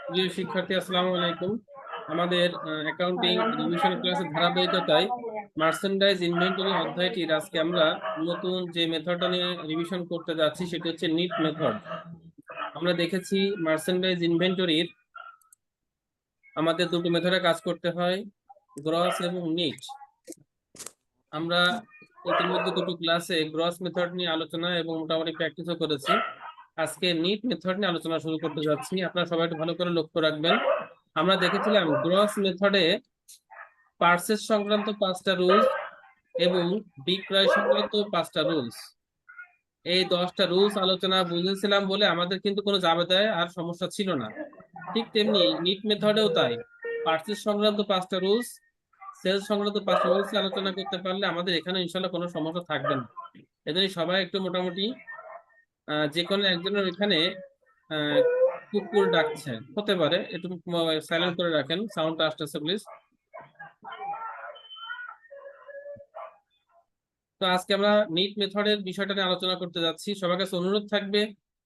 প্রিয় শিক্ষার্থী, আসসালামু আলাইকুম। আমাদের অ্যাকাউন্টিং রিভিশন ক্লাসের ধারাবাহিকতায় মার্চেন্ডাইজ ইনভেন্টরি অধ্যায়টির আজকে আমরা নতুন যে মেথডটা নিয়ে রিভিশন করতে যাচ্ছি সেটি হচ্ছে নিট মেথড। আমরা দেখেছি মার্চেন্ডাইজ ইনভেন্টরির আমাদের দুটো মেথডে কাজ করতে হয়, গ্রস এবং নিট। আমরা ইতিমধ্যে দুটো ক্লাসে গ্রস মেথড নিয়ে আলোচনা এবং মোটামুটি প্র্যাকটিসও করেছি। আজকে নিট মেথড নিয়ে আলোচনা শুরু করতে যাচ্ছি, আপনারা সবাই একটু ভালো করে লক্ষ্য রাখবেন। আমরা দেখেছিলাম গ্রস মেথডে পার্সেস সংক্রান্ত 5টা রুলস এবং বিক্রয় সংক্রান্ত 5টা রুলস, এই 10টা রুলস আলোচনা বুঝেছিলাম বলে আমাদের কিন্তু কোনো জাবেদায় আর সমস্যা ছিল না। ঠিক তেমনি নিট মেথডেও তাই, পার্সেস সংক্রান্ত 5টা রুলস, সেলস সংক্রান্ত 5টা রুলস আলোচনা করতে পারলে আমাদের এখানে ইনশাল্লাহ কোনো সমস্যা থাকবে না। এজন্য সবাই একটু মোটামুটি যে কোনো একজনের এখানে আহ কুকুর ডাকছে, হতে পারে, একটু সাইলেন্ট করে রাখেন, সাউন্ডটা আসতেছে প্লিজ। তো আজকে আমরা নিট মেথডের বিষয়টা নিয়ে আলোচনা করতে যাচ্ছি। সবার কাছে অনুরোধ থাকবে,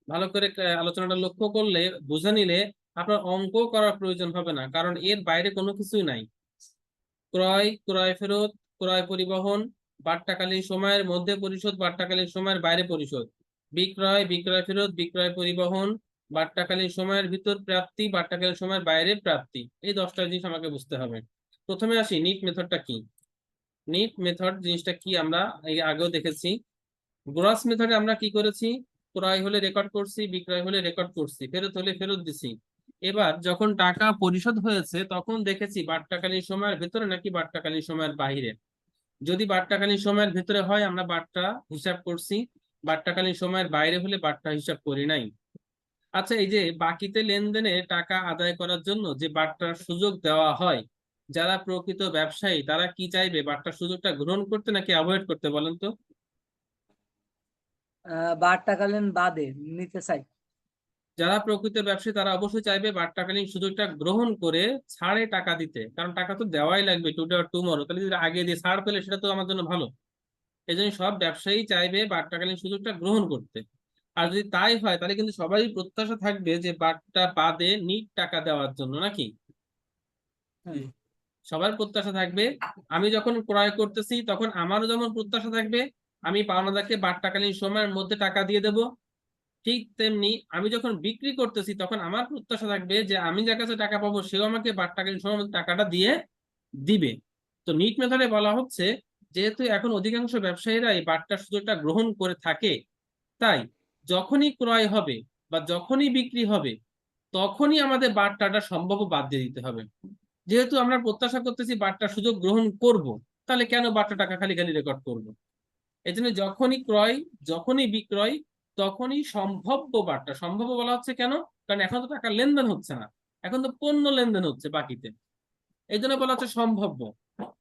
ভালো করে আলোচনাটা লক্ষ্য করলে, বুঝে নিলে আপনার অঙ্ক করার প্রয়োজন হবে না, কারণ এর বাইরে কোনো কিছুই নাই। ক্রয়, ক্রয় ফেরত, ক্রয় পরিবহন, বাট্টাকালীন সময়ের মধ্যে পরিশোধ, বাট্টাকালীন সময়ের বাইরে পরিশোধ, বিক্রয়, বিক্রয় ফেরত, বিক্রয় পরিবহন, বাট্টাকালীন সময়ের ভিতর প্রাপ্তি, বাট্টাকালীন সময়ের বাইরে প্রাপ্তি, এই 10টা জিনিস আমাকে বুঝতে হবে। প্রথমে আসি, নিট মেথডটা কি। নিট মেথড জিনিসটা কি আমরা আগেও দেখেছি। গ্রস মেথডে আমরা কি করেছি, ক্রয় হলে রেকর্ড করছি, বিক্রয় হলে রেকর্ড করছি, ফেরত হলে ফেরত দিছি। এবার যখন টাকা পরিশোধ হয়েছে তখন দেখেছি বাট্টাকালীন সময়ের ভেতরে নাকি বাট্টাকালীন সময়ের বাইরে। যদি বাট্টাকালীন সময়ের ভেতরে হয় আমরা বাট্টা হিসাব করছি, বাট্টাকালীন সময়ের বাইরে হলে বাট্টা হিসাব করি নাই। আচ্ছা, এই যে বাকিতে লেনদেনে টাকা আদায় করার জন্য যে বাট্টার সুযোগ দেওয়া হয়, যারা প্রকৃত ব্যবসায়ী তারা কি চাইবে, বাট্টার সুযোগটা গ্রহণ করতে নাকি অ্যাভয়েড করতে, বলেন তো? বার্তাকালীন বাদে নিতে চাই। যারা প্রকৃত ব্যবসায়ী তারা অবশ্যই চাইবে বাট্টাকালীন সুযোগটা গ্রহণ করে ছাড়ে টাকা দিতে, কারণ টাকা তো দেওয়াই লাগবে টুডে অর টুমরো, তাহলে যদি আগে দিয়ে ছাড় পেলে সেটা তো আমার জন্য ভালো। এই জন্য সব ব্যবসায়ী চাইবে বাট্টাকালীন সুযোগটা গ্রহণ করতে। আর যদি তাই হয় তাহলে কিন্তু সবারই প্রত্যাশা থাকবে যে বাট্টা বাদে নিট টাকা দেওয়ার জন্য, নাকি? হুম। সবার প্রত্যাশা থাকবে। আমি যখন ক্রয় করতেছি তখন আমারও যেমন প্রত্যাশা থাকবে আমি পাওনাদারকে বাট্টাকালীন সময়ের মধ্যে টাকা দিয়ে দেব, ঠিক তেমনি আমি যখন বিক্রি করতেছি তখন আমার প্রত্যাশা থাকবে যে আমি যার কাছে টাকা পাবো সেও আমাকে বাট্টাকালীন সময়ের মধ্যে টাকাটা দিয়ে দিবে। তো নিট মেথডে বলা হচ্ছে, যেহেতু এখন অধিকাংশ ব্যবসায়ীরা এই বাট্টার সুযোগটা গ্রহণ করে থাকে, তাই যখনই ক্রয় হবে বা যখনই বিক্রি হবে তখনই আমাদের বাট্টাটা সম্ভব বাদ দিয়ে দিতে হবে। যেহেতু আমরা প্রত্যাশা করতেছি বাট্টার সুযোগ গ্রহণ করব, তাহলে কেন বাট্টা টাকা খালি খালি রেকর্ড করব? এই জন্য যখনই ক্রয়, যখনই বিক্রয়, তখনই সম্ভাব্য বাট্টা। সম্ভাব্য বলা হচ্ছে কেন? কারণ এখন তো টাকা লেনদেন হচ্ছে না, এখন তো পণ্য লেনদেন হচ্ছে বাকিতে, এই জন্য বলা হচ্ছে সম্ভাব্য।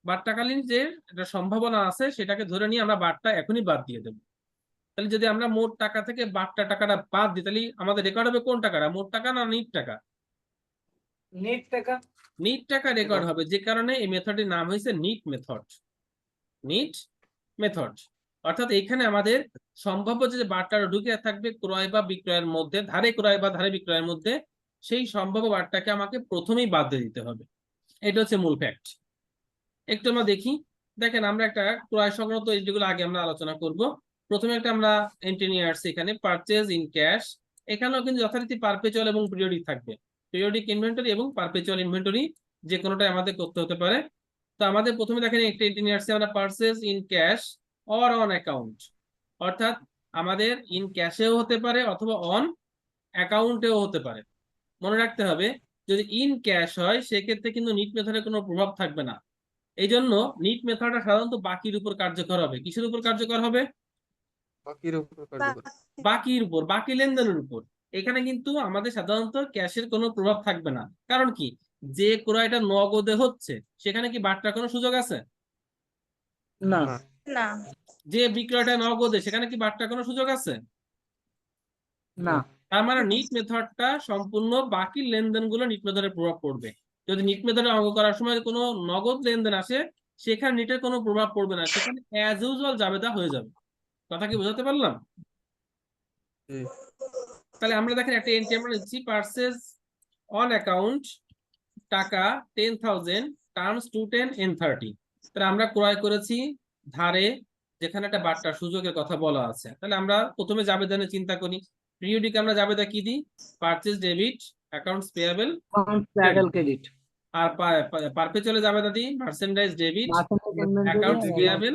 বাট্টাকালীন যে একটা সম্ভাবনা আছে সেটাকে ধরে নিয়ে আমরা বাট্টা এখনই বাদ দিয়ে দেবো। তাহলে যদি আমরা মোট টাকা থেকে বাট্টা টাকাটা বাদ দিই তাহলে আমাদের রেকর্ড হবে কোন টাকাটা, মোট টাকা না নিট টাকা? নিট টাকা। নিট টাকা রেকর্ড হবে, যে কারণে এই মেথডের নাম হয়েছে নিট মেথড। নিট মেথড অর্থাৎ এখানে আমাদের সম্ভাব্য যে বাট্টাটা ঢুকে থাকবে ক্রয় বা বিক্রয়ের মধ্যে, ধারে ক্রয় বা ধারে বিক্রয়ের মধ্যে, সেই সম্ভাব্য বাট্টাকে আমাকে প্রথমেই বাদ দিয়ে দিতে হবে। এটা হচ্ছে মূল ফ্যাক্ট। একটু আমরা দেখি। দেখেন, আমরা একটা ক্রয় সংক্রান্ত যেগুলো আগে আমরা আলোচনা করব। প্রথমে একটা আমরা এন্ট্রি নিয়ে আসছি এখানে, পারচেজ ইন ক্যাশ। এখানেও কিন্তু যথারীতি পারপেচুয়াল এবং পিরিয়ডিক থাকবে, পিরিয়ডিক ইনভেন্টরি এবং পারপেচুয়াল ইনভেন্টরি, যে কোনোটাই আমাদের করতে হতে পারে। তো আমাদের প্রথমে দেখেন একটা এন্ট্রি নিয়ে আসছি আমরা, purchase in cash or on account. অর্থাৎ আমাদের ইন ক্যাশেও হতে পারে অথবা অন অ্যাকাউন্টেও হতে পারে। মনে রাখতে হবে, যদি ইন ক্যাশ হয় সেক্ষেত্রে কিন্তু নিট মেথডের কোনো প্রভাব থাকবে না। এই জন্য নিট মেথডটা সাধারণত বাকির উপর কার্যকর হবে। কিসের উপর কার্যকর হবে? বাকির উপর কার্যকর। বাকির উপর, বাকি লেনদেনের উপর। এখানে কিন্তু আমাদের সাধারণত ক্যাশের কোনো প্রভাব থাকবে না। কারণ কি, যে ক্রয়টা নগদে হচ্ছে সেখানে কি বাট্টার কোনো সুযোগ আছে? না। না। না। যে বিক্রয়টা নগদে সেখানে কি বাট্টার কোনো সুযোগ আছে? না। তার মানে নিট মেথডটা সম্পূর্ণ বাকি লেনদেনগুলো নিট মেথডের প্রভাব পড়বে। যদি নিট মেথডে অঙ্ক করার সময় কোনো নগদ লেনদেন আসে সেখানে নিটের কোনো প্রভাব পড়বে না, সেখানে অ্যাজ ইউজুয়াল জাবেদা হয়ে যাবে। কথা কি বোঝাতে পারলাম? জি। তাহলে আমরা দেখেন একটা এন্ট্রি আমরা নিচ্ছি, পারচেজ অন অ্যাকাউন্ট টাকা 10,000 টার্মস 210 N30। তাহলে আমরা ক্রয় করেছি ধারে, যেখানে একটা বাট্টা সুযোগের কথা বলা আছে। তাহলে আমরা প্রথমে জাবেদানে চিন্তা করি। পিরিয়ডিক আমরা জাবেদা কি দিই? পারচেজ ডেবিট, অ্যাকাউন্টস পেয়াবল, প্যাডেল ক্রেডিট, আর পারপেচুয়ালে জাবেদা দিই merchandise debit, accounts account payable,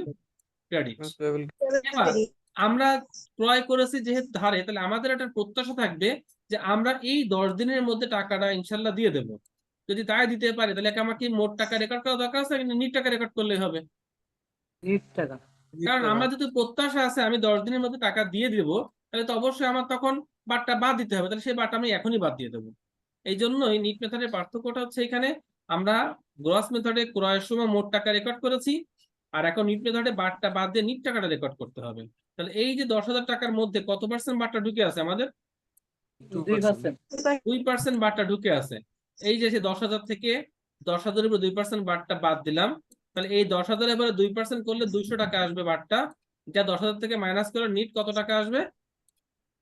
credit. এবার আমরা ক্রয় করেছি যেহেতু ধারে, তাহলে আমাদের একটা প্রত্যাশা থাকবে যে আমরা এই 10 দিনের মধ্যে টাকাটা ইনশাল্লাহ দিয়ে দেবো। যদি তাই দিতে পারে তাহলে কি আমাকে মোট টাকা রেকর্ড করা দরকার আছে, কিন্তু নিট টাকা রেকর্ড করলেই হবে। নিট টাকা। কারণ আমরা যদি প্রত্যাশা আছে আমি 10 দিনের মধ্যে টাকা দিয়ে দিব, তাহলে তো অবশ্যই আমার তখন বারটা বাদ দিতে হবে, তাহলে সেই বারটা আমি এখনই বাদ দিয়ে দেবো। এই জন্যই নিট মেথডের পার্থক্যটা হচ্ছে এখানে আমরা গ্রস মেথডে ক্রয়ের সময় মোট টাকা রেকর্ড করেছি, আর এখন নিট মেথডে বারটা বাদ দিয়ে নিট টাকাটা রেকর্ড করতে হবে। তাহলে এই যে 10,000 টাকার মধ্যে কত পার্সেন্ট বারটা ঢুকে আছে আমাদের? 2%। 2% বারটা ঢুকে আছে। এই যে 10,000 থেকে 10,000 উপর 2% বারটা বাদ দিলাম, তাহলে এই 10,000 এবারে 2% করলে 200 টাকা আসবে বারটা, যা 10,000 থেকে মাইনাস করে নিট কত টাকা আসবে?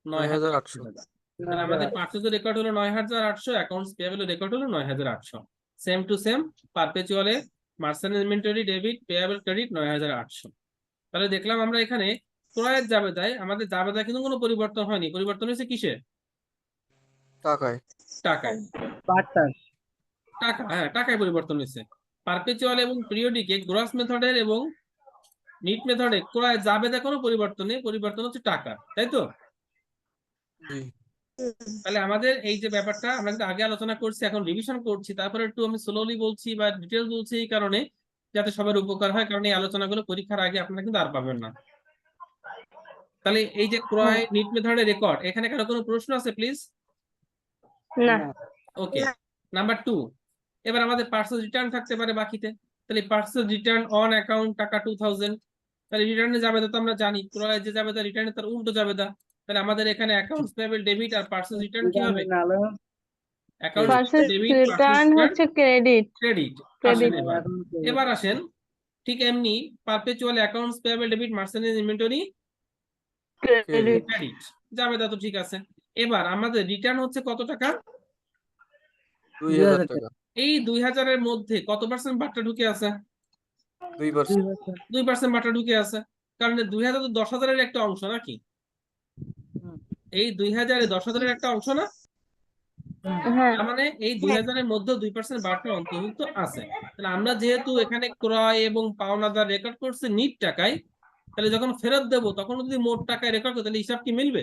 9,800 টাকা। তাহলে আমাদের পারচেজ রেকর্ড হলো 9,800, অ্যাকাউন্টস পেয়েবল রেকর্ড হলো 9,800। সেম টু সেম পারপেচুয়ালে merchant inventory debit, payable credit 9,800। তাহলে দেখলাম আমরা এখানে ক্রয়ের জাবেদায় আমাদের জাবেদা কিন্তু কোনো পরিবর্তন হয়নি। পরিবর্তন হয়েছে কিসে? টাকায়। টাকায়। টাকা, হ্যাঁ টাকায় পরিবর্তন হয়েছে। পারপেচুয়াল এবং পিরিয়ডিকে গ্রস মেথডের এবং নিট মেথডে ক্রয় জাবেদা কোনো পরিবর্তন নেই, পরিবর্তন হচ্ছে টাকা, তাই তো? জি। তাহলে আমাদের এই যে ব্যাপারটা আমরা কিন্তু আগে আলোচনা করছি, এখন রিভিশন করছি, তারপরে একটু আমি স্লোলি বলছি বা ডিটেলস বলছি এই কারণে যাতে সবার উপকার হয়, কারণ এই আলোচনাগুলো পরীক্ষার আগে আপনারা কিন্তু আর পাবেন না। তাহলে এই যে ক্রয় নিট মেথডের রেকর্ড, এখানে কারো কোনো প্রশ্ন আছে প্লিজ? না। ওকে, নাম্বার 2। এবার আমাদের পার্সেল রিটার্ন থাকতে পারে বাকিতে। তাহলে পার্সেল রিটার্ন অন অ্যাকাউন্ট টাকা 2,000। তাহলে রিটার্নে জাবেদা তো আমরা জানি, ক্রয় যে জাবেদা রিটার্নে তার উল্টো জাবেদা। তাহলে আমাদের এখানে অ্যাকাউন্টস পেয়েবল ডেবিট আর পার্সেল রিটার্ন কি হবে? অ্যাকাউন্টস পার্সেল ডেবিট, রিটার্ন হচ্ছে ক্রেডিট। ক্রেডিট। Credit. এবার আসেন ঠিক এমনি perpetual accounts payable debit, merchandise inventory credit. Credit, জাবেদা তো ঠিক আছে। এবার আমাদের রিটার্ন হচ্ছে কত টাকা? 2,000 টাকা। এই 2,000 এর মধ্যে কত পার্সেন্ট বাট্টা ঢুকে আছে? 2%। 2% বাট্টা ঢুকে আছে। কারণ 2,000 তো 10,000 এর একটা অংশ নাকি? এই 2,000 10,000 এর একটা অংশ না? হ্যাঁ। তার মানে এই 2,000 এর মধ্যে 2% বাট্টা অন্তর্ভুক্ত আছে। তাহলে আমরা যেহেতু এখানে ক্রয় এবং পাওনাদার রেকর্ড করছি নিট টাকায়, তাহলে যখন ফেরত দেবো তখন যদি মোট টাকায় রেকর্ড করি তাহলে হিসাব কি মিলবে?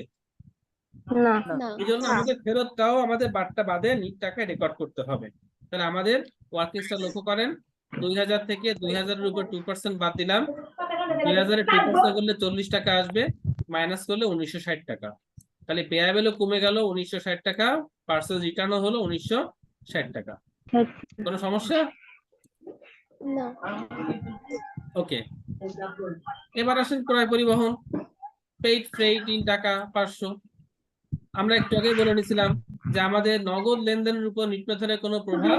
না। এই জন্য আমাদের ফেরতটাও আমাদের বাট্টা বাদে নিট টাকায় রেকর্ড করতে হবে। তাহলে আমাদের ওয়ার্কিংসটা লক্ষ্য করেন, 2,000 থেকে 2,000 এর উপর 2% বাদ দিলাম, 2,000 এর 2% করলে 40 টাকা আসবে, মাইনাস করলে 1,960 টাকা। তাহলে পেয়াবেলও কমে গেল 1,960 টাকা, পার্সেল রিটার্নও হলো 1,960 টাকা। কোনো সমস্যা? না। ওকে, এবার আসেন ক্রয় পরিবহন। পেইড ফ্রেইট ইন টাকা 500। আমরা একটু আগে বলে নিছিলাম যে আমাদের নগদ লেনদেনের উপর নিট মেথডের কোনো প্রভাব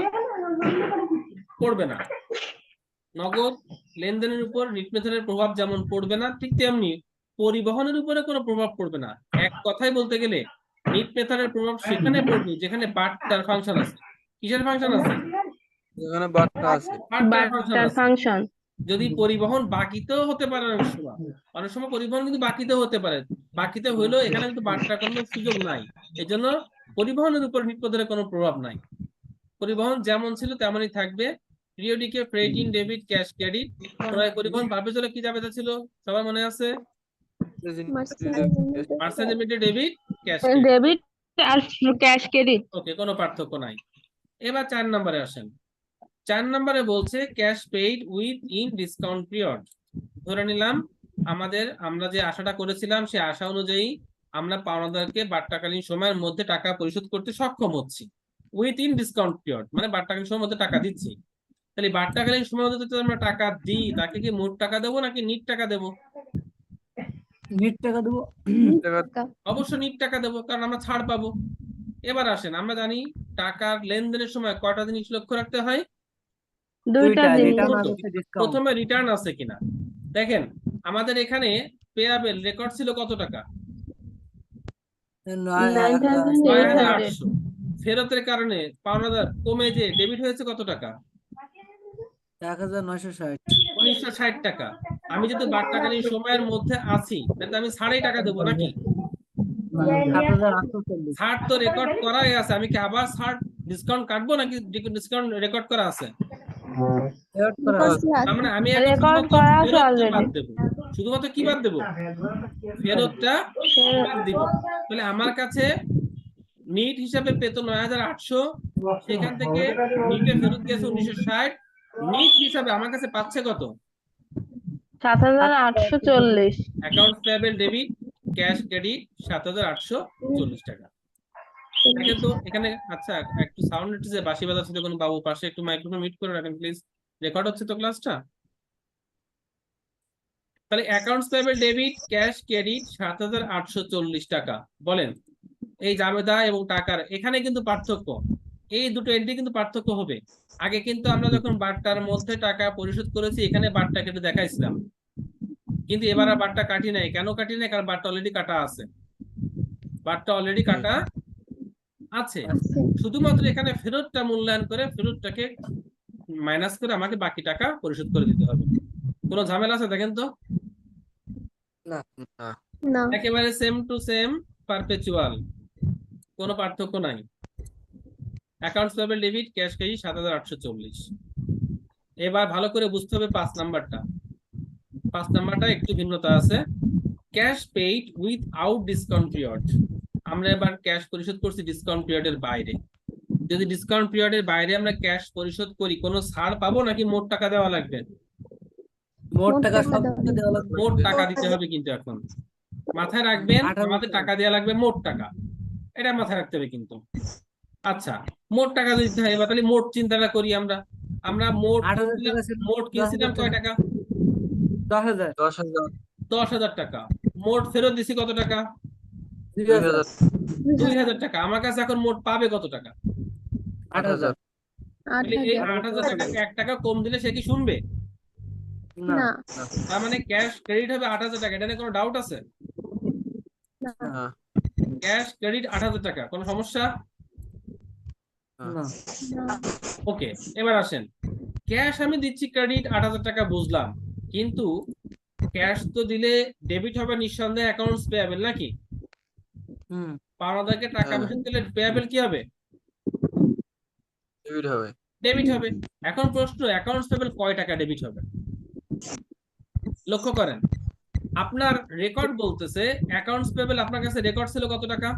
পড়বে না। নগদ লেনদেনের উপর নিট মেথডের প্রভাব যেমন পড়বে না, ঠিক তেমনি পরিবহনের উপরে কোনো প্রভাব পড়বে না। এক কথায় বলতে গেলে নিট মেথডের প্রভাব সেখানে পড়বে যেখানে বাট্টার ফাংশন আছে। কিসের ফাংশন আছে? এখানে বাট্টা আছে। বাট্টার ফাংশন বাট্টার আছে। ফাংশন। যদি পরিবহন বাকিতেও হতে পারে, অনেক সময় পরিবহন কিন্তু বাকিতেও হতে পারে, বাকিতে হইলেও এখানে কিন্তু বাট্টার কোনো সুযোগ নাই। এই জন্য পরিবহনের উপর নিট মেথডের কোনো প্রভাব নাই। পরিবহন যেমন ছিল তেমনই থাকবে। পিরিয়ডিকে freight in debit, cash credit. ক্রয় পরিবহন পারপেচুয়ালে কি জাবেদা ছিল সবার মনে আছে? Merchant inventory debit, cash credit. Debit আর ক্যাশ ক্রেডিট। ওকে, কোনো পার্থক্য নাই। এবার 4 নম্বরে আসেন। 4 নম্বরে বলছে cash paid with in discount period. ধরে নিলাম আমরা যে আশাটা করেছিলাম সেই আশা অনুযায়ী আমরা পাওনাদারকে বাট্টাকালীন সময়ের মধ্যে টাকা পরিশোধ করতে সক্ষম হচ্ছি। উইথ ইন ডিসকাউন্ট পিরিয়ড মানে বাট্টাকালীন সময়ের মধ্যে টাকা দিচ্ছি। তাহলে বাট্টাকালীন সময়ের মধ্যে যদি আমরা টাকা দিই, তাকে কি মোট টাকা দেবো নাকি নিট টাকা দেবো? নিট টাকা দেবো। অবশ্য নিট টাকা দেবো, কারণ আমরা ছাড় পাবো। এবার আসেন, আমরা জানি টাকার লেনদেনের সময় কয়টা জিনিস লক্ষ্য রাখতে হয়? দুইটা জিনিস। প্রথমে রিটার্ন আছে কিনা দেখেন। আমাদের এখানে পেয়াবেল রেকর্ড ছিল কত টাকা? 9,800 ফেরতের কারণে পাওনাদার কমে যে ডেবিট হয়েছে কত টাকা? 1960। 1960 টাকা। আমি যদি বাট্টাকালীন সময়ের মধ্যে আছি তাহলে তো আমি ছাড়েই টাকা দেবো নাকি? 7840। ছাড় তো রেকর্ড করাই আছে, আমি কি আবার ছাড় ডিসকাউন্ট কাটবো নাকি ডিসকাউন্ট রেকর্ড করা আছে? Add করা আছে। তার মানে আমি এখন রেকর্ড শুধুমাত্র করা আছে ফেরতটা অলরেডি। বাদ দেবো। শুধুমাত্র কি বাদ দেবো? ফেরতটা বাদ দিব। তাহলে আমার কাছে নিট হিসাবে পেত 9800, সেখান থেকে নিটে ফেরত গেছে 1960, নিট হিসাবে আমার কাছে পাচ্ছে কত? 7840। Account payable debit cash credit 7840 টাকা। দেখেন তো এখানে, আচ্ছা একটু সাউন্ড হচ্ছে, বাঁশি বাজাচ্ছে যখন বাবু, পাশে একটু মাইক্রোফোন মিউট করে রাখেন প্লিজ, রেকর্ড হচ্ছে তো ক্লাসটা। তাহলে accounts payable debit cash credit 7840 টাকা। বলেন এই জাবেদা এবং টাকার এখানে কিন্তু পার্থক্য, এই দুটো এন্ট্রি কিন্তু পার্থক্য হবে। আগে কিন্তু আমরা যখন বারটার মধ্যে টাকা পরিশোধ করেছি এখানে বারটা কেটে দেখাইছিলাম, কিন্তু এবার আর বারটা কাটি নাই। কেন কাটি নাই? কারণ বারটা অলরেডি কাটা আছে, বারটা অলরেডি কাটা আছে। শুধুমাত্র এখানে ফেরতটা মূল্যায়ন করে ফেরতটাকে মাইনাস করে আমাকে বাকি টাকা পরিশোধ করে দিতে হবে। কোনো ঝামেলা আছে দেখেন তো? না না। একেবারে সেম টু সেম, পারপেচুয়াল, কোনো পার্থক্য নাই। Accounts payable debit cash credit 7840। এবার ভালো করে বুঝতে হবে 5 নাম্বারটা। 5 নাম্বারটা একটু ভিন্নতা আছে। Cash paid without discount period. আমরা এবার ক্যাশ পরিশোধ করছি ডিসকাউন্ট পিরিয়ডের বাইরে। যদি ডিসকাউন্ট পিরিয়ডের বাইরে আমরা ক্যাশ পরিশোধ করি, কোনো ছাড় পাবো নাকি মোট টাকা দেওয়া লাগবে? মোট টাকা সব কিছু দেওয়া লাগবে। মোট টাকা দিতে হবে কিন্তু এখন মাথায় রাখবেন, 18 আমাদের টাকা দেওয়া লাগবে মোট টাকা, এটা মাথায় রাখতে হবে কিন্তু। আচ্ছা, মোট টাকা দিতে হয়, এবার তাহলে মোট চিন্তাটা করি আমরা। আমরা মোট 8000 টাকা ছিল। মোট কিনছিলাম 10,000 কয় টাকা? 10,000। 10,000 10,000 টাকা। মোট ফেরত দিছি কত টাকা? 2000। 2000 টাকা। আমার কাছে এখন মোট পাবে কত টাকা? 8000। তাহলে এই 8000 টাকাকে 1 টাকা কম দিলে সে কি শুনবে? না। না। তার মানে ক্যাশ ক্রেডিট হবে 8000 টাকা, এটা নিয়ে কোনো ডাউট আছে? না। ক্যাশ ক্রেডিট 8000 টাকা, কোনো সমস্যা? না। ওকে, এবার আসেন, ক্যাশ আমি দিচ্ছি ক্রেডিট 8000 টাকা বুঝলাম, কিন্তু ক্যাশ তো দিলে ডেবিট হবে নিঃসন্দেহে অ্যাকাউন্টস পেয়াবেল নাকি? হুম। পাওনাদারকে টাকা হ্যাঁ। পরিশোধ করলে পেয়াবেল কি হবে? ডেবিট হবে। ডেবিট হবে। এখন প্রশ্ন, অ্যাকাউন্টস পেয়াবেল কয় টাকা ডেবিট হবে? লক্ষ্য করেন, আপনার রেকর্ড বলতেছে অ্যাকাউন্টস পেয়েবল আপনার কাছে রেকর্ড ছিল কত টাকা,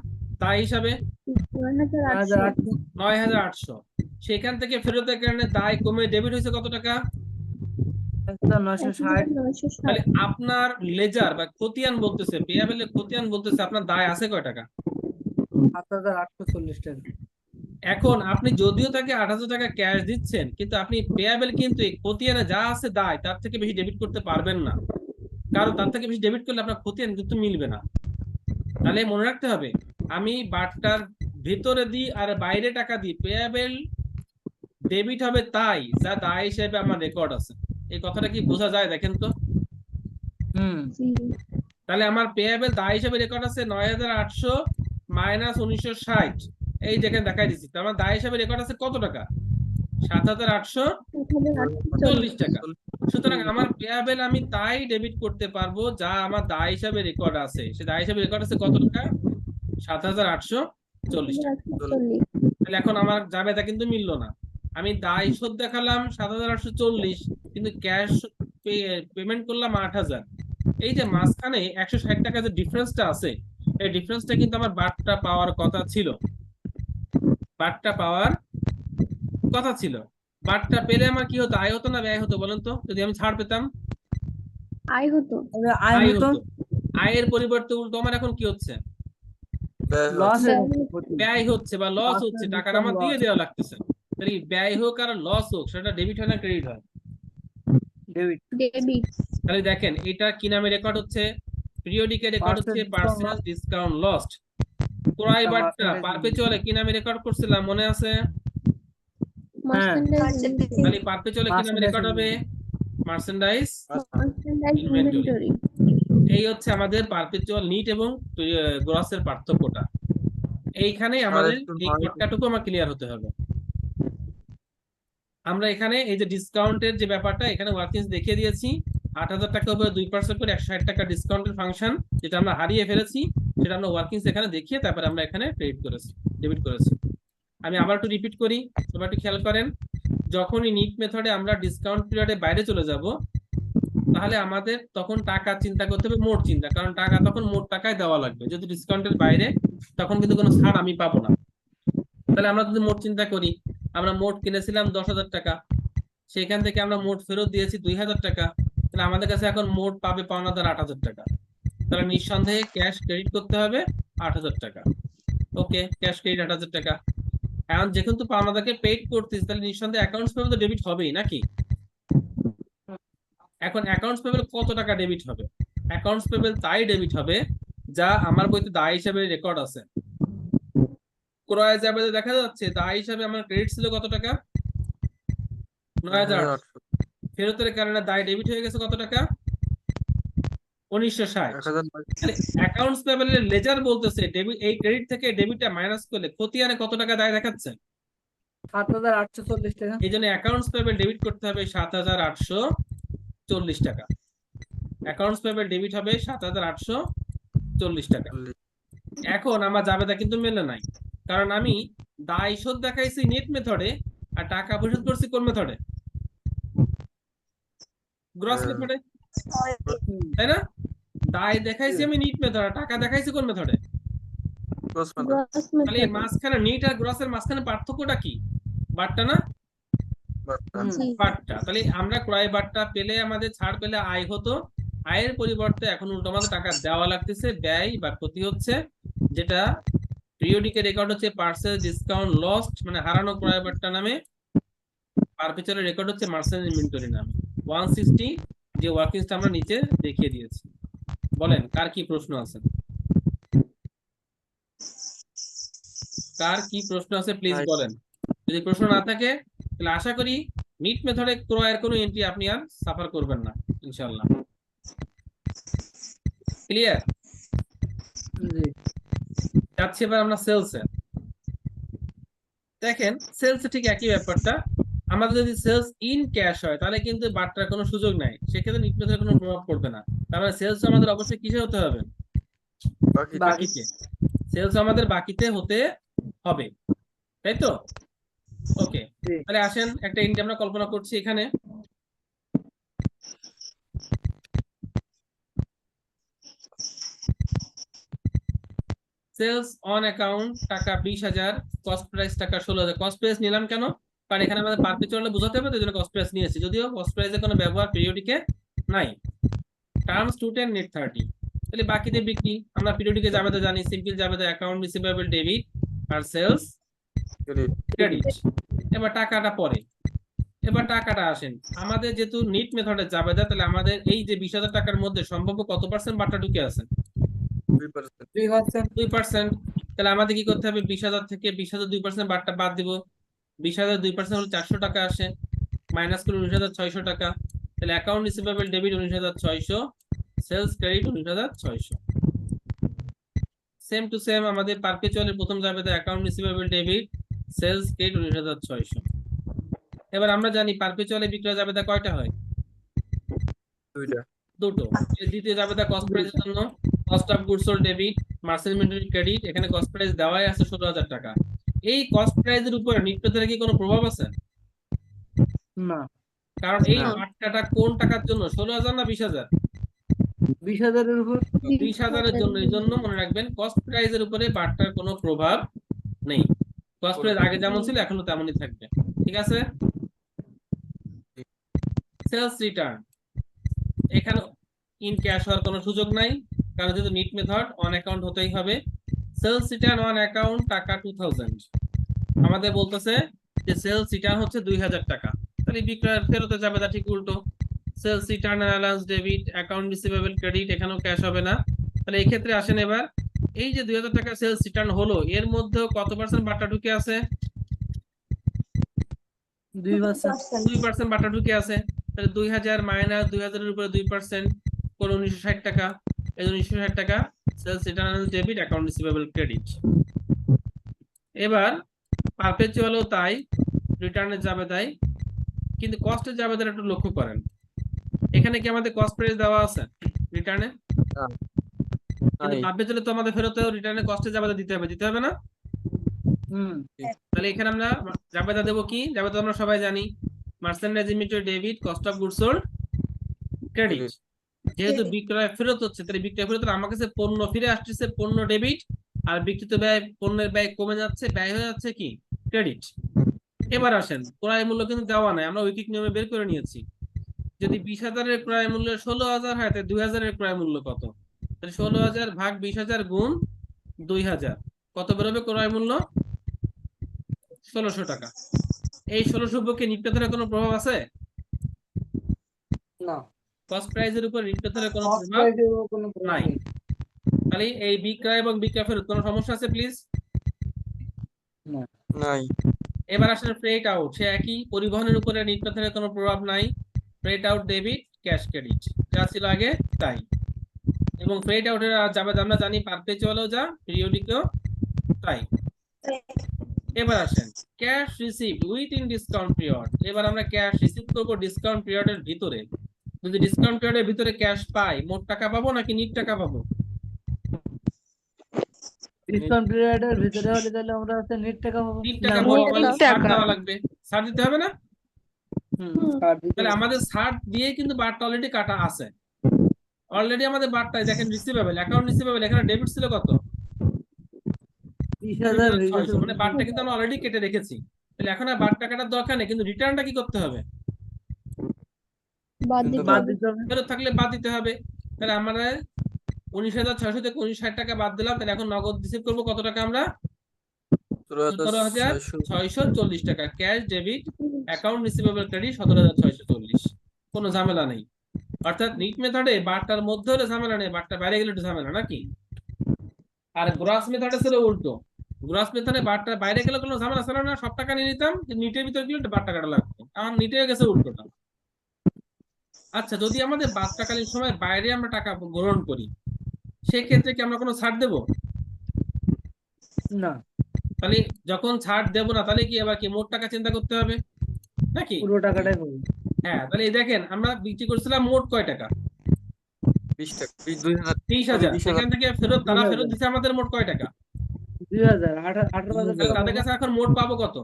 তাই হিসাবে 9800। 9800। সেখান থেকে ফেরতের কারণে দায় কমে ডেবিট হয়েছে কত টাকা? 960। তাহলে আপনার লেজার বা খতিয়ান বলতেছে, পেয়াবেলের খতিয়ান বলতেছে আপনার দায় আছে কয় টাকা? 7840 টাকা। এখন আপনি যদিও তাকে 8000 টাকা ক্যাশ দিচ্ছেন, কিন্তু আপনি পেয়াবেল কিন্তু এই খতিয়ানে যা আছে দায় তার থেকে বেশি ডেবিট করতে পারবেন না, কারণ তার থেকে বেশি ডেবিট করলে আপনার খতিয়ান কিন্তু মিলবে না। তাহলে মনে রাখতে হবে, আমি বারটার ভিতরে দিই আর বাইরে টাকা দিই, পেয়াবেল ডেবিট হবে তাই যা দায় হিসেবে আমার রেকর্ড আছে। এই কথাটা কি বোঝা যায় দেখেন তো? হুম। তাহলে আমার পেয়াবেল দায় হিসেবে রেকর্ড আছে 9800 মাইনাস 1960, এই যেখানে দেখাই দিচ্ছি। তার মানে দায় হিসেবে রেকর্ড আছে কত টাকা? 7840 টাকা। সুতরাং আমার পেয়াবেল আমি তাই ডেবিট করতে পারবো যা আমার দায় হিসাবে রেকর্ড আছে। সে দায় হিসাবে রেকর্ড আছে কত টাকা? 7840 টাকা। তাহলে এখন আমার জাবেদা কিন্তু মিললো না। আমি দায় শোধ দেখালাম 7840, কিন্তু ক্যাশ পেমেন্ট করলাম 8000। এই যে মাঝখানে 160 টাকা যে ডিফারেন্সটা আছে, এই ডিফারেন্সটা কিন্তু আমার বারটা পাওয়ার কথা ছিল, বারটা পাওয়ার কথা ছিল। বারটা পেলে আমার কি হতো? আয় হতো না ব্যয় হতো বলেন তো? যদি আমি ছাড় পেতাম, আয় হতো। আয় আয় হতো। হতো। আয়ের পরিবর্তে উল্টো আমার এখন কি হচ্ছে? লস ব্যয় হচ্ছে বা লস হচ্ছে, টাকাটা আমার দিয়ে দেওয়া লাগতেছে। তাহলে ব্যয় হোক আর লস হোক, সেটা ডেবিট হয় না ক্রেডিট হয়? ডেবিট। ডেবিট। তাহলে দেখেন এটা কি নামে রেকর্ড হচ্ছে? পিরিয়ডিকে রেকর্ড হচ্ছে পার্সেন্টেজ ডিসকাউন্ট লস্ট। ক্রয় বার্তা পারপেচুয়ালে কি নামে রেকর্ড করছিলাম মনে আছে? তাহলে পারপেচুয়ালে কি নামে রেকর্ড হবে? Merchandise inventory. এই হচ্ছে আমাদের পারপেচুয়াল নিট এবং গ্রসের পার্থক্যটা। এইখানে আমাদের এই কটকাটুকু আমার ক্লিয়ার হতে হবে। আমরা এখানে এই যে ডিসকাউন্টের যে ব্যাপারটা এখানে ওয়ার্কিংস দেখিয়ে দিয়েছি। 8,000 টাকা উপরে 2% করে 160 টাকা ডিসকাউন্টের ফাংশন, যেটা আমরা হারিয়ে ফেলেছি সেটা আমরা ওয়ার্কিংস এখানে দেখিয়ে তারপরে আমরা এখানে ক্রেডিট করেছি, ডেবিট করেছি। আমি আবার একটু রিপিট করি, তোমরা একটু খেয়াল করেন। যখনই নিট মেথডে আমরা ডিসকাউন্ট পিরিয়ডে বাইরে চলে যাব, তাহলে আমাদের তখন টাকা চিন্তা করতে হবে, মোট চিন্তা, কারণ টাকা তখন মোট টাকায় দেওয়া লাগবে। যদি ডিসকাউন্টের বাইরে, তখন কিন্তু কোনো ছাড় আমি পাবো না। তাহলে আমরা যদি মোট চিন্তা করি, আমরা মোট কিনেছিলাম 10,000 টাকা, সেখান থেকে আমরা মোট ফেরত দিয়েছি 2,000 টাকা, তাহলে আমাদের কাছে এখন মোট পাবে পাওনাদার 8,000 টাকা। তাহলে নিঃসন্দেহে ক্যাশ ক্রেডিট করতে হবে 8,000 টাকা। ওকে, ক্যাশ ক্রেডিট 8,000 টাকা। এখন যেহেতু পাওনাদারকে পেইড করতেছি, তাহলে নিঃসন্দেহে অ্যাকাউন্টস পেবল তো ডেবিট হবেই নাকি? এখন অ্যাকাউন্টস পেবল কত টাকা ডেবিট হবে? অ্যাকাউন্টস পেবল তাই ডেবিট হবে যা আমার বইতে দায় হিসাবে রেকর্ড আছে। ক্রয় যাবে দেখা যাচ্ছে দায় হিসাবে আমার ক্রেডিট ছিল কত টাকা? 9,000। ফেরতের কারণে দায় ডেবিট হয়ে গেছে কত টাকা? 1960। তাহলে অ্যাকাউন্টস পেবলের লেজার বলতেছে ডেবিট, এই ক্রেডিট থেকে ডেবিটটা মাইনাস করলে খতিয়ানে কত টাকা দায় দেখাচ্ছে? 7,840 টাকা। এই জন্য অ্যাকাউন্টস পেবল ডেবিট করতে হবে 7,840 টাকা। অ্যাকাউন্টস পেবল ডেবিট হবে 7,840 টাকা। এখন আমার জাবেদা কিন্তু মেলে নাই, কারণ আমি দায় শোধ দেখাইছি নেট মেথডে আর টাকা পরিশোধ করছি কোন মেথডে? গ্রস মেথডে, তাই না? দায় দেখাইছি আমি নিট মেথড, আর টাকা দেখাইছি কোন মেথডে? গ্রস তাহলে এই মেথড। মাঝখানে নিট আর গ্রসের মাঝখানে পার্থক্যটা কি? বারটা না? জি। বারটা। তাহলে আমরা ক্রয় বারটা পেলে, আমাদের ছাড় পেলে আয় হতো, আয়ের পরিবর্তে এখন উল্টো আমাদের টাকা দেওয়া লাগতেছে, ব্যয় বা ক্ষতি হচ্ছে, যেটা পিরিয়ডিকে রেকর্ড হচ্ছে পার্সেল ডিসকাউন্ট লস্ট, মানে হারানো ক্রয় বারটা নামে। পারপেচুয়াল রেকর্ড হচ্ছে মার্চেন্ট ইনভেন্টরি নামে। 160 যে ওয়ার্কিংসটা আমরা নিচে দেখিয়ে দিয়েছি। বলেন কার কি প্রশ্ন আছে? কার কি প্রশ্ন আছে প্লিজ বলেন। যদি প্রশ্ন না থাকে তাহলে আশা করি নিট মেথডে ক্রয়ের কোনো এন্ট্রি আপনি আর সাফার করবেন না ইনশাআল্লাহ। ক্লিয়ার? জি। যাচ্ছি এবার আমরা সেলসে। দেখেন সেলসে ঠিক একই ব্যাপারটা। আমাদের যদি সেলস ইন ক্যাশ হয় তাহলে কিন্তু বাট্টার কোনো সুযোগ নাই, সেক্ষেত্রে নিট মেথডের কোনো প্রভাব পড়বে না। তার মানে সেলস আমাদের অবশ্যই কিসে হতে হবে? বাকিতে। সেলস আমাদের বাকিতে হতে হবে, তাই তো? ওকে, জি। তাহলে আসেন একটা এন্ট্রি আমরা কল্পনা করছি এখানে। সেলস অন অ্যাকাউন্ট টাকা 20,000, কস্ট প্রাইস টাকা 16,000। কস্ট প্রাইস নিলাম কেন? কারণ এখানে আমাদের পারপেচুয়াল বোঝাতে হবে, তো এই জন্য কস্ট প্রাইস নিয়েছি, যদিও কস্ট প্রাইসের কোনো ব্যবহার পিরিয়ডিকে নাই। Terms 210 net 30। তাহলে বাকিতে বিক্রি, আমরা পিরিয়ডিকে জাবেদা জানি, সিম্পল জাবেদা অ্যাকাউন্ট রিসিভেবল ডেবিট আর সেলস ক্রেডিট। এবার টাকাটা পরে, এবার টাকাটা আসেন আমাদের যেহেতু নিট মেথডে জাবেদা, তাহলে আমাদের এই যে 20,000 টাকার মধ্যে সম্ভাব্য কত পার্সেন্ট বাট্টা ঢুকে আছে? 2%। তাহলে আমাদের কি করতে হবে? 20,000 থেকে 20,000 2% বাট্টা বাদ দিব। 20,000 2% হলে 400 টাকা আসে, মাইনাস করে 19,600 টাকা। তাহলে account receivable debit 19,600, sales credit 19,600। Same to same আমাদের পারপেচুয়ালের প্রথম জাবেদা account receivable debit sales credit 19,600। এবার আমরা জানি পারপেচুয়ালে বিক্রয় জাবেদা কয়টা হয়? দুটো। দ্বিতীয় জাবেদা কস্ট প্রাইসের জন্য cost of goods sold debit, merchant inventory credit. এখানে কস্ট প্রাইস দেওয়াই আছে 16,000 টাকা। এই কস্ট প্রাইসের উপরে নিট মেথডের কি কোনো প্রভাব আছে? না। কারণ এই না। বাট্টাটা কোন টাকার জন্য? 16,000 না 20,000? 20,000-এর উপর। 20,000-এর জন্য। এই জন্য মনে রাখবেন কস্ট প্রাইসের উপরে বাট্টার কোনো প্রভাব নেই। কস্ট প্রাইস আগে যেমন ছিল এখনো তেমনই থাকবে, ঠিক আছে? সেলস রিটার্ন, এখানে ইন ক্যাশ হওয়ার কোনো সুযোগ নাই, কারণ যেহেতু নিট মেথড অন অ্যাকাউন্ট হতেই হবে। সেলস রিটার্ন অন অ্যাকাউন্ট টাকা 2,000। আমাদের বলতেছে যে সেলস রিটার্ন হচ্ছে 2,000 টাকা, তাহলে বিক্রয়ের ফেরতে যাবে তা ঠিক উল্টো। Sales return allowance debit, account receivable credit, এখানেও ক্যাশ হবে না। তাহলে এই ক্ষেত্রে আসেন এবার এই যে 2,000 টাকা সেলস রিটার্ন হলো, এর মধ্যে কত পার্সেন্ট বাট্টা ঢুকে আছে? 2%। 2% বাট্টা ঢুকে আছে। তাহলে 2,000 মাইনাস 2,000 এর উপরে 2% করে 1960 টাকা। এই 1960 টাকা sales return debit, account receivable credit. এবার পারপেচুয়ালও তাই, রিটার্নে যাবে তাই, কিন্তু কস্টের যাবে তারা একটু লক্ষ্য করেন। এখানে কি আমাদের কস্ট প্রাইস দেওয়া আছে রিটার্নে? না, কিন্তু নাই। পারপেচুয়ালে তো আমাদের ফেরতেও রিটার্নে কস্টের যাবে দিতে হবে না? হুম তাহলে এখানে আমরা জাবেদা দেবো কি? জাবেদা আমরা সবাই জানি, merchandise inventory debit, cost of goods sold credit. Credit. যেহেতু বিক্রয় ফেরত হচ্ছে, তাহলে বিক্রয় ফেরত হলে আমার কাছে পণ্য ফিরে আসতেছে, পণ্য ডেবিট, আর বিক্রিত ব্যয়, পণ্যের ব্যয় কমে যাচ্ছে, ব্যয় হয়ে যাচ্ছে কি ক্রেডিট। এবার আসেন, ক্রয় মূল্য কিন্তু দেওয়া নাই, আমরা ঐকিক নিয়মে বের করে নিয়েছি। যদি 20,000-এর ক্রয় মূল্য 16,000 হয়, তাহলে 2,000-এর ক্রয় মূল্য কত? তাহলে 16,000 ভাগ 20,000 গুণ 2,000, কত বেরোবে ক্রয় মূল্য? 1,600 টাকা। এই 1,600 কি নিত্যধারে কোনো প্রভাব আছে? না। কস্ট প্রাইসের উপর নিত্যধারে কোনো কস্ট প্রভাব প্রাইসের কোনো প্রভাব নাই। নেই। তাহলে এই বিক্রয় এবং বিক্রয় ফেরত কোনো সমস্যা আছে প্লিজ? না নাই। এবার আসলে ফ্রেট আউট, সে একই, পরিবহনের উপরে নিত্যধারে কোনো প্রভাব নাই। Freight out debit, cash credit, যা ছিল আগে তাই। এবং ফ্রেট আউটের যাবে আমরা জানি পারপেচুয়ালও যা, পিরিয়ডিকও তাই। এবার আসেন cash receive within discount period. এবার আমরা ক্যাশ রিসিভ করবো ডিসকাউন্ট পিরিয়ডের ভিতরে। যদি ডিসকাউন্ট পিরিয়ডের ভিতরে ক্যাশ পাই, মোট টাকা পাবো নাকি নিট টাকা পাবো? ডিসকাউন্ট পিরিয়ডের ভিতরে হলে তাহলে আমরা হচ্ছে নেট টাকা পাবো। নিট না, টাকা মোট পাবো, মানে টাকা। ছাড় দেওয়া লাগবে, ছাড় দিতে হবে না? ছাড় দিতে তাহলে হবে। আমাদের ছাড় দিয়ে কিন্তু বারটা অলরেডি কাটা আছে। অলরেডি আমাদের বারটায় দেখেন রিসিভেবল, অ্যাকাউন্ট রিসিভেবল, এখানে ডেবিট ছিল কত? 30,000 হয়ে গেছে। 600, মানে বারটা কিন্তু আমরা অলরেডি কেটে রেখেছি। তাহলে এখন আর বারটা কাটার দরকার নেই, কিন্তু রিটার্নটা কি করতে হবে? বাদ দিতে বাদ হবে। দিতে হবে। ফেরত থাকলে বাদ দিতে হবে। তাহলে আমরা 19,600 থেকে 19,60 টাকা বাদ দিলাম, তাহলে এখন নগদ রিসিভ করবো কত টাকা আমরা? 17,600। 17,640 টাকা cash debit, account receivable credit 17,640, কোনো ঝামেলা নেই। অর্থাৎ নিট মেথডে বারটার মধ্যে হলে ঝামেলা নেই, বারটা বাইরে গেলে একটু ঝামেলা নাকি? আর গ্রস মেথডে ছিল উল্টো, গ্রস মেথডে বারটা বাইরে গেলে কোনো ঝামেলা ছিল না, সব টাকা নিয়ে নিতাম, কিন্তু নিটের ভিতরে গেলে বার টাকাটা লাগতো। আমার নিটে গেছে উল্টোটা। আচ্ছা, যদি আমাদের বার্তাকালীন সময় বাইরে আমরা টাকা গ্রহণ করি, সেক্ষেত্রে কি আমরা কোনো ছাড় দেবো? না, তাহলে যখন ছাড় দেবো না, তাহলে কি আবার কি মোট টাকা চিন্তা করতে হবে নাকি? পুরো টাকাটাই পাবো। হ্যাঁ, তাহলে এই দেখেন আমরা বিক্রি করছিলাম মোট কয় টাকা? 20 টাকা। 2,000। 30,000। 20,000। সেখান থেকে ফেরত, তারা 20,000। ফেরত দিচ্ছে আমাদের মোট কয় টাকা? 2,000, 18,000 তাহলে টাকা তাদের পাবো। কাছে এখন মোট পাবো কত?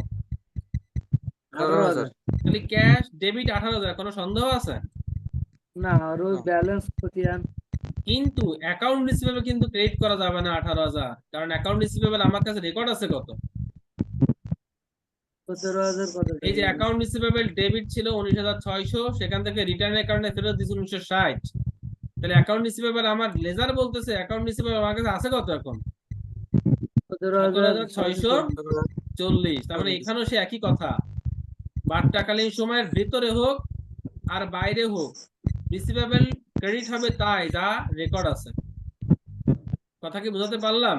18,000। তাহলে ক্যাশ ডেবিট 18,000, কোনো সন্দেহ আছে? না, আর ওই ব্যালেন্স খতিয়ান কিন্তু অ্যাকাউন্ট রিসিভেবল কিন্তু ক্রেডিট করা যাবে না 18,000, কারণ অ্যাকাউন্ট রিসিভেবল আমার কাছে রেকর্ড আছে কত? 17,000 কত এই যে টাকা? অ্যাকাউন্ট রিসিভেবল ডেবিট ছিল 19,600, সেখান থেকে রিটার্নের কারণে ফেরত দিয়েছে 1960। তাহলে অ্যাকাউন্ট রিসিভেবল আমার লেজার বলতেছে অ্যাকাউন্ট রিসিভেবল আমার কাছে আছে কত এখন? 17,640। তার মানে এখানেও সে একই কথা, বার্তাকালীন সময়ের ভিতরে হোক আর বাইরে হোক, রিসিভেবল ক্রেডিট হবে তাই যা রেকর্ড আছে। কথা কি বোঝাতে পারলাম?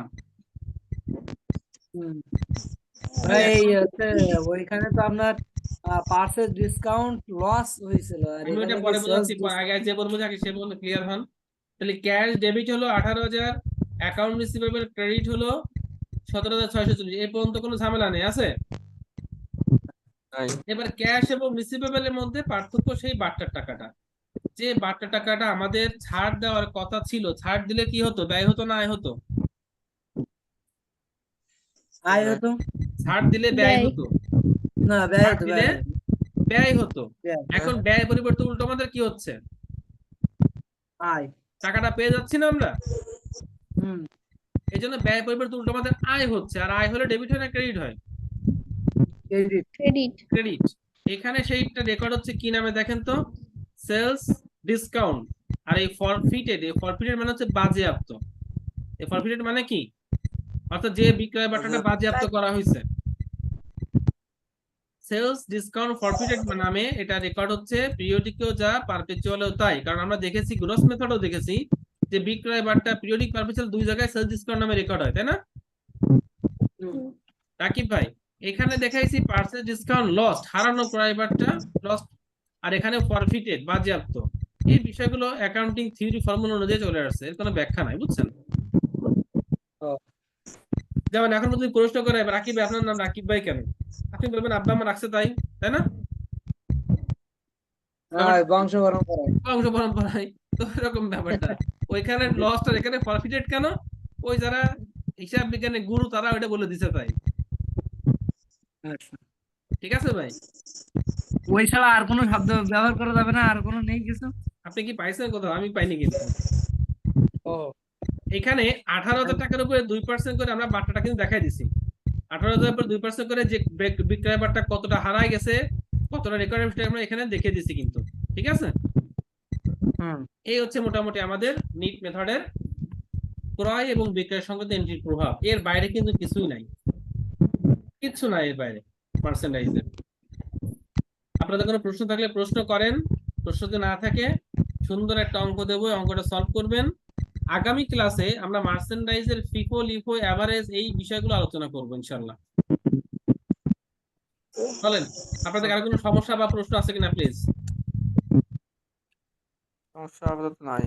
এই হচ্ছে ওইখানে তো আপনার পার্সেল ডিসকাউন্ট লস হয়েছিল, আর আমি ওটা এখানে পরে কি বোঝাচ্ছি, sales আগে যে বলবো আগে সে বললে ক্লিয়ার হন। তাহলে ক্যাশ ডেবিট হলো 18,000, অ্যাকাউন্ট রিসিভেবল ক্রেডিট হলো 17,640, এই পর্যন্ত কোনো ঝামেলা নেই, আছে? নাই। এবার ক্যাশ এবং রিসিভেবল এর মধ্যে পার্থক্য সেই বার্তার টাকাটা। যে বার্তার টাকাটা আমাদের ছাড় দেওয়ার কথা ছিল, ছাড় দিলে কি হতো? ব্যয় হতো না আয় হতো? আয় হতো? ছাড় দিলে ব্যয় ব্যয়। হতো, না, ব্যয় ছাড় হতো, দিলে ব্যয় হতো। ব্যয়। এখন ব্যয় পরিবর্তে উল্টো আমাদের কি হচ্ছে? আয়। টাকাটা পেয়ে যাচ্ছি না আমরা, হুম এই জন্য ব্যয় পরিবর্তে উল্টো আমাদের আয় হচ্ছে। আর আয় হলে ডেবিট হয় না ক্রেডিট হয়? ক্রেডিট। ক্রেডিট। ক্রেডিট। এখানে সেইটা রেকর্ড হচ্ছে কি নামে দেখেন তো? Sales discount. আর এই ফরফিটেড, এই ফরফিটেড মানে হচ্ছে বাজেয়াপ্ত। এই ফরফিটেড মানে কি? অর্থাৎ যে বিক্রয় বার্তাটা বাজেয়াপ্ত করা হয়েছে, সেলস ডিসকাউন্ট ফরফিটেড নামে এটা রেকর্ড হচ্ছে, পিরিয়ডিকেও যা, পারপেচুয়ালও তাই। কারণ আমরা দেখেছি, গ্রস মেথডও দেখেছি যে বিক্রয় বার্তা পিরিয়ডিক পারপেচুয়াল দুই জায়গায় সেলস ডিসকাউন্ট নামে রেকর্ড হয়, তাই না রাকিব ভাই? এখানে দেখাইছি পার্সেল ডিসকাউন্ট লস্ট, হারানো ক্রয় বার্তা লস্ট, আর এখানে ফরফিটেড বাজেয়াপ্ত। এই বিষয়গুলো অ্যাকাউন্টিং থিওরি ফর্মুলা অনুযায়ী চলে আসছে, এর কোনো ব্যাখ্যা নাই, বুঝছেন? যেমন এখন যদি প্রশ্ন করে রাকিব ভাই, আপনার নাম রাকিব ভাই কেন, আপনি বলবেন আব্বা আমার রাখছে তাই, তাই না? হ্যাঁ, ব্যাপারটা বংশ পরম্পরায়। বংশ পরম্পরায়। তো এরকম ব্যাপারটা, ওইখানে লসটা এখানে প্রফিটেড কেন, ওই যারা হিসাব বিজ্ঞানের গুরু তারা ওইটা বলে দিছে তাই। আচ্ছা, ঠিক আছে ভাই? ওই ছাড়া আর কোনো শব্দ ব্যবহার করা যাবে না, আর কোনো নেই কিছু? আপনি কি পাইছেন কোথাও? আমি পাইনি কিন্তু। ও এখানে 18,000 টাকার উপরে 2% করে আমরা বাট্টাটা কিন্তু দেখাই দিছি। 18,000 উপরে 2% করে যে বিক্রয় বাট্টা কতটা হারায় গেছে, কতটা রেকর্ড আমরা এখানে দেখে দিছি কিন্তু। ঠিক আছে? হুম। এই হচ্ছে মোটামুটি আমাদের নিট মেথডের ক্রয় এবং বিক্রয় সংক্রান্ত এন্ট্রির প্রভাব। এর বাইরে কিন্তু কিছুই নাই, কিচ্ছু নাই এর বাইরে মার্চেন্ডাইজের। আপনাদের কোনো প্রশ্ন থাকলে প্রশ্ন করেন, প্রশ্ন যদি না থাকে সুন্দর একটা অঙ্ক দেবো, অঙ্কটা সলভ করবেন। আগামী ক্লাসে আমরা মার্চেন্ডাইজের ফিফো লিফো এভারেজ এই বিষয়গুলো আলোচনা করবো ইনশাল্লাহ। বলেন, আপনাদের কারো কোনো সমস্যা বা প্রশ্ন আছে কিনা প্লিজ? সমস্যা আপাতত নাই।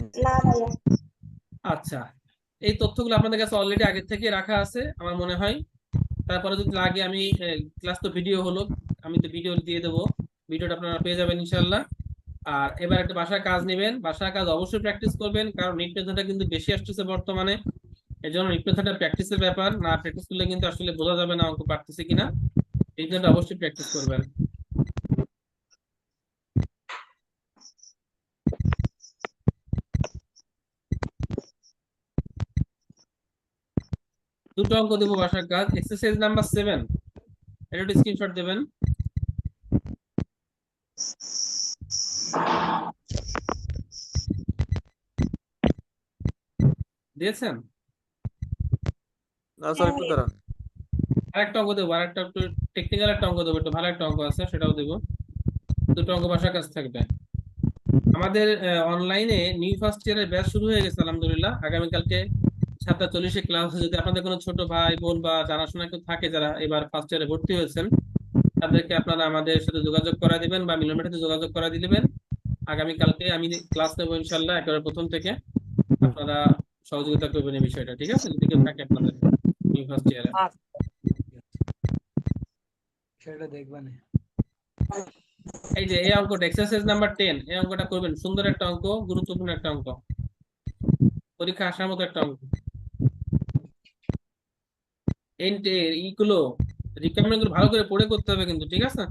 আচ্ছা, এই তথ্যগুলো আপনাদের কাছে অলরেডি আগে থেকে রাখা আছে আমার মনে হয়। তারপরে যদি লাগে আমি, ক্লাস তো ভিডিও হলো, আমি তো ভিডিও দিয়ে দেবো, ভিডিওটা আপনারা পেয়ে যাবেন ইনশাল্লাহ। আর এবার একটা বাসায় কাজ নেবেন, বাসায় কাজ অবশ্যই প্র্যাকটিস করবেন, কারণ নিট মেথডটা কিন্তু বেশি আসতেছে বর্তমানে। এই জন্য নিট মেথডটা প্র্যাকটিসের ব্যাপার, না প্র্যাকটিস করলে কিন্তু আসলে বোঝা যাবে না অঙ্ক পারতেছে কিনা। এই জন্য অবশ্যই প্র্যাকটিস করবেন। দুটো অঙ্ক দেবো বাসার কাজ, এক্সারসাইজ নাম্বার 7, এটা একটু স্ক্রিনশট দেবেন। দিয়েছেন? না স্যার, একটু দাঁড়ান। আরেকটা অঙ্ক দেবো, আরেকটা একটু টেকনিক্যাল একটা অঙ্ক দেবো, একটু ভালো একটা অঙ্ক আছে সেটাও দেবো। দুটো অঙ্ক বাসার কাজ থাকবে। আমাদের অনলাইনে নিউ ফার্স্ট ইয়ারের ব্যাচ শুরু হয়ে গেছে আলহামদুলিল্লাহ। আগামীকালকে 7:40 ক্লাস। যদি আপনাদের কোনো ছোট ভাই বোন বা জানাশোনা কেউ থাকে যারা এবার ফার্স্ট ইয়ারে ভর্তি হয়েছেন, তাদেরকে আপনারা আমাদের সাথে যোগাযোগ করা দিবেন বা মিলনের সাথে যোগাযোগ করা দিবেন। আগামীকালকে আমি ক্লাস নেবো ইনশাল্লাহ একেবারে প্রথম থেকে। আপনারা সহযোগিতা করবেন এই বিষয়টা, ঠিক আছে? যদি কেউ থাকে আপনাদের নিউ ফার্স্ট ইয়ারে। আচ্ছা, সেটা দেখবেন। এই যে এই অঙ্কটা এক্সারসাইজ নাম্বার 10, এই অঙ্কটা করবেন, সুন্দর একটা অঙ্ক, গুরুত্বপূর্ণ একটা অঙ্ক, পরীক্ষা আসার মতো একটা অঙ্ক। এইগুলো রিকোয়ারমেন্ট গুলো ভালো করে পড়ে করতে হবে কিন্তু, ঠিক আছে?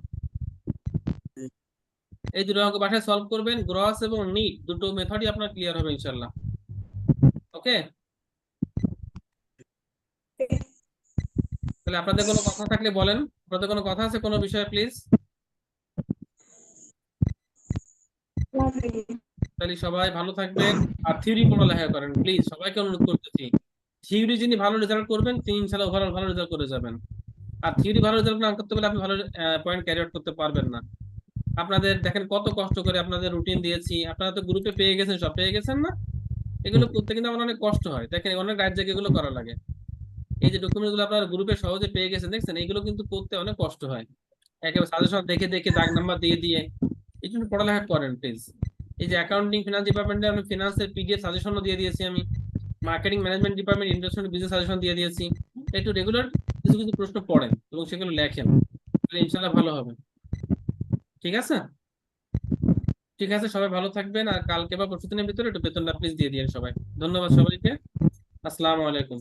এই দুটো অঙ্ক বাসায় সলভ করবেন, গ্রস এবং নিট দুটো মেথডই আপনার ক্লিয়ার হবে ইনশাল্লাহ। ওকে, তাহলে আপনাদের কোনো কথা থাকলে বলেন, আপনাদের কোনো কথা আছে কোনো বিষয়ে প্লিজ? তাহলে সবাই ভালো থাকবেন, আর থিওরি পড়ালেখা করেন প্লিজ, সবাইকে অনুরোধ করতেছি। থিওরি যিনি ভালো রেজাল্ট করবেন তিনি ইনশাল্লাহ ওভারঅল ভালো রেজাল্ট করে যাবেন। আর থিওরি ভালো রেজাল্ট না করতে পারলে আপনি ভালো পয়েন্ট ক্যারি আউট করতে পারবেন না। আপনাদের দেখেন কত কষ্ট করে আপনাদের রুটিন দিয়েছি, আপনারা তো গ্রুপে পেয়ে গেছেন, সব পেয়ে গেছেন না? এগুলো করতে কিন্তু আমার অনেক কষ্ট হয়, দেখেন অনেক রাত জেগে এগুলো করা লাগে। এই যে ডকুমেন্ট গুলো আপনারা গ্রুপে সহজে পেয়ে গেছেন দেখছেন, এগুলো কিন্তু করতে অনেক কষ্ট হয়, একেবারে সাজেশন দেখে দেখে দাগ নাম্বার দিয়ে দিয়ে। এই জন্য পড়ালেখা করেন প্লিজ। এই যে অ্যাকাউন্টিং ফিনান্স ডিপার্টমেন্টে আমি ফিনান্সের পিডিএফ সাজেশনও দিয়ে দিয়েছি, আমি marketing management department industrial business suggestion দিয়ে দিয়েছি। একটু রেগুলার কিছু কিছু প্রশ্ন পড়েন এবং সেগুলো লেখেন, তাহলে ইনশাল্লাহ ভালো হবে। ঠিক আছে? ঠিক আছে, সবাই ভালো থাকবেন, আর কালকে বা পরশু দিনের ভিতরে একটু বেতনটা প্লিজ দিয়ে দিন সবাই। ধন্যবাদ সবাইকে। আসসালামু আলাইকুম।